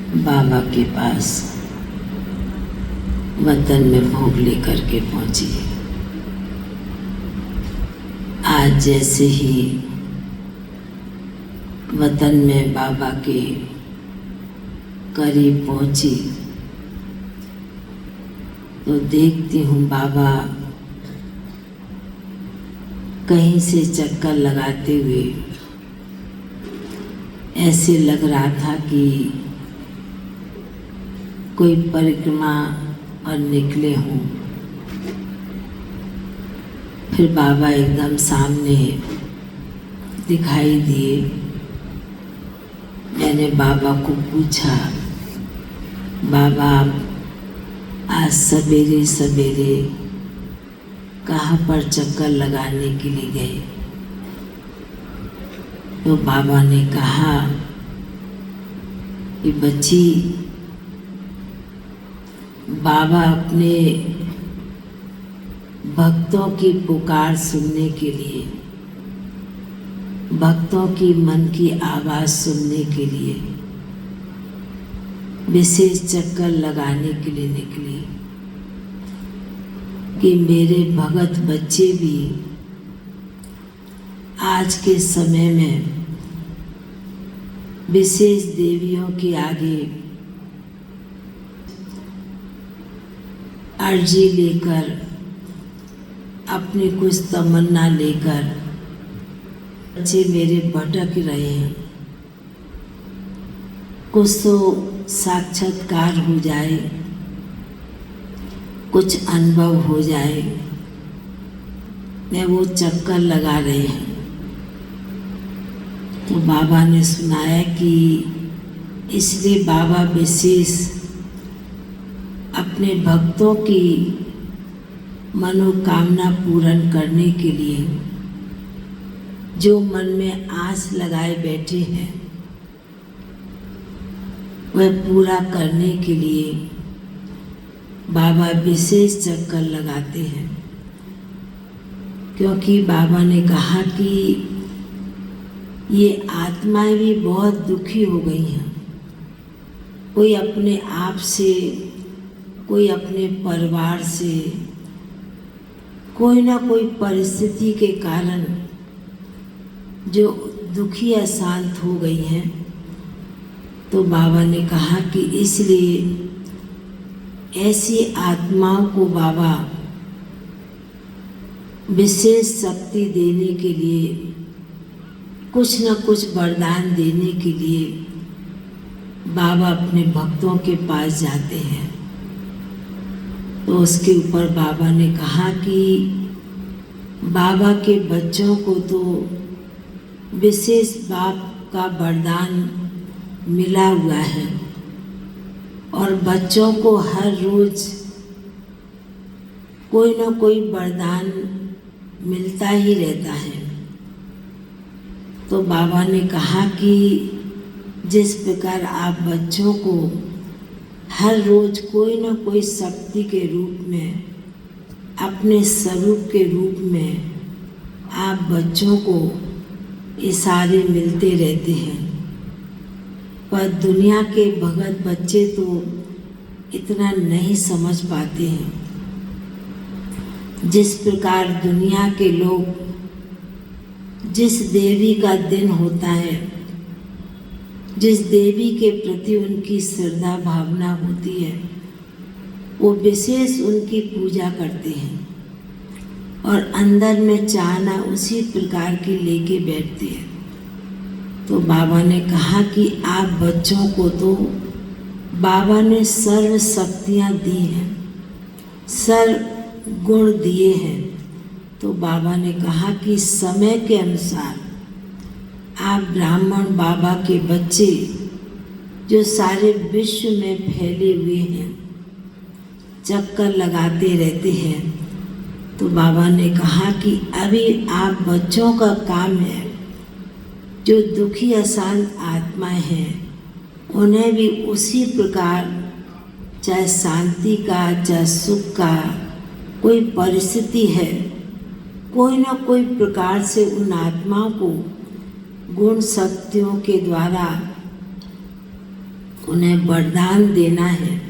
बाबा के पास वतन में भोग लेकर के पहुंची। आज जैसे ही वतन में बाबा के करीब पहुंची तो देखती हूँ बाबा कहीं से चक्कर लगाते हुए ऐसे लग रहा था कि कोई परिक्रमा और निकले हों। फिर बाबा एकदम सामने दिखाई दिए। मैंने बाबा को पूछा, बाबा आज सवेरे सवेरे कहाँ पर चक्कर लगाने के लिए गए? तो बाबा ने कहा कि बच्ची, बाबा अपने भक्तों की पुकार सुनने के लिए, भक्तों की मन की आवाज़ सुनने के लिए विशेष चक्कर लगाने के लिए निकली कि मेरे भगत बच्चे भी आज के समय में विशेष देवियों के आगे अर्जी लेकर, अपनी कुछ तमन्ना लेकर बच्चे मेरे भटक रहे हैं। कुछ तो साक्षात्कार हो जाए, कुछ अनुभव हो जाए, मैं वो चक्कर लगा रहे हैं। तो बाबा ने सुनाया कि इसलिए बाबा विशेष अपने भक्तों की मनोकामना पूर्ण करने के लिए जो मन में आस लगाए बैठे हैं वह पूरा करने के लिए बाबा विशेष चक्कर लगाते हैं। क्योंकि बाबा ने कहा कि ये आत्माएं भी बहुत दुखी हो गई हैं। कोई अपने आप से, कोई अपने परिवार से, कोई ना कोई परिस्थिति के कारण जो दुखी अशांत हो गई हैं। तो बाबा ने कहा कि इसलिए ऐसी आत्माओं को बाबा विशेष शक्ति देने के लिए, कुछ न कुछ वरदान देने के लिए बाबा अपने भक्तों के पास जाते हैं। तो उसके ऊपर बाबा ने कहा कि बाबा के बच्चों को तो विशेष बाप का वरदान मिला हुआ है और बच्चों को हर रोज कोई ना कोई वरदान मिलता ही रहता है। तो बाबा ने कहा कि जिस प्रकार आप बच्चों को हर रोज कोई ना कोई शक्ति के रूप में, अपने स्वरूप के रूप में आप बच्चों को इशारे मिलते रहते हैं, पर दुनिया के भगत बच्चे तो इतना नहीं समझ पाते हैं। जिस प्रकार दुनिया के लोग, जिस देवी का दिन होता है, जिस देवी के प्रति उनकी श्रद्धा भावना होती है, वो विशेष उनकी पूजा करते हैं और अंदर में चाहना उसी प्रकार की लेके बैठते हैं। तो बाबा ने कहा कि आप बच्चों को तो बाबा ने सर्व शक्तियाँ दी हैं, सर्व गुण दिए हैं। तो बाबा ने कहा कि समय के अनुसार आप ब्राह्मण बाबा के बच्चे जो सारे विश्व में फैले हुए हैं, चक्कर लगाते रहते हैं। तो बाबा ने कहा कि अभी आप बच्चों का काम है, जो दुखी अशांत आत्माएं हैं उन्हें भी उसी प्रकार, चाहे शांति का, चाहे सुख का कोई परिस्थिति है, कोई ना कोई प्रकार से उन आत्माओं को गुण शक्तियों के द्वारा उन्हें वरदान देना है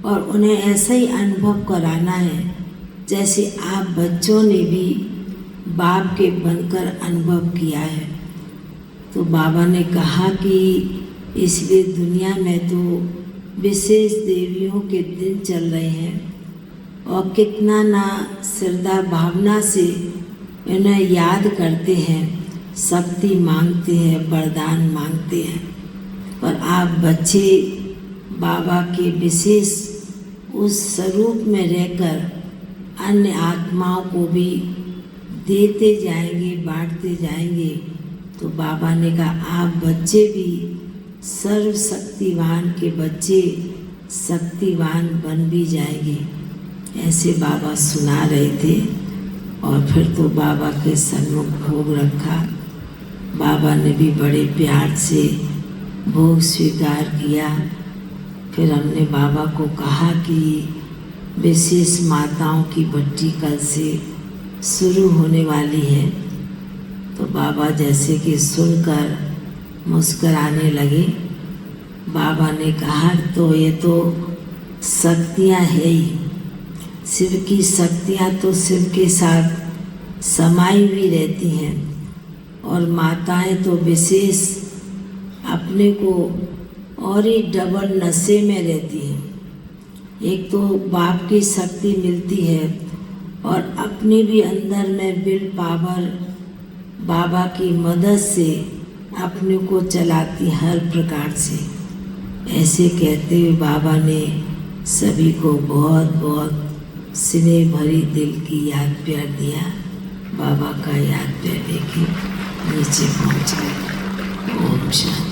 और उन्हें ऐसा ही अनुभव कराना है जैसे आप बच्चों ने भी बाप के बनकर अनुभव किया है। तो बाबा ने कहा कि इसलिए दुनिया में तो विशेष देवियों के दिन चल रहे हैं और कितना ना श्रद्धा भावना से उन्हें याद करते हैं, शक्ति मांगते हैं, वरदान मांगते हैं। पर आप बच्चे बाबा के विशेष उस स्वरूप में रहकर अन्य आत्माओं को भी देते जाएंगे, बांटते जाएंगे। तो बाबा ने कहा आप बच्चे भी सर्वशक्तिवान के बच्चे शक्तिवान बन भी जाएंगे। ऐसे बाबा सुना रहे थे और फिर तो बाबा के सन्मुख भोग रखा। बाबा ने भी बड़े प्यार से भोग स्वीकार किया। फिर हमने बाबा को कहा कि विशेष माताओं की भट्टी कल से शुरू होने वाली है। तो बाबा जैसे कि सुनकर मुस्कराने लगे। बाबा ने कहा तो ये तो शक्तियाँ है ही, शिव की शक्तियाँ तो शिव के साथ समाई भी रहती हैं और माताएं तो विशेष अपने को और ही डबल नशे में रहती हैं। एक तो बाप की शक्ति मिलती है और अपने भी अंदर में विल पावर बाबा की मदद से अपने को चलाती हर प्रकार से। ऐसे कहते हुए बाबा ने सभी को बहुत बहुत स्नेह भरी दिल की याद प्यार दिया। बाबा का याद प्यार लेके नीचे पहुँच गए। ओम शांति।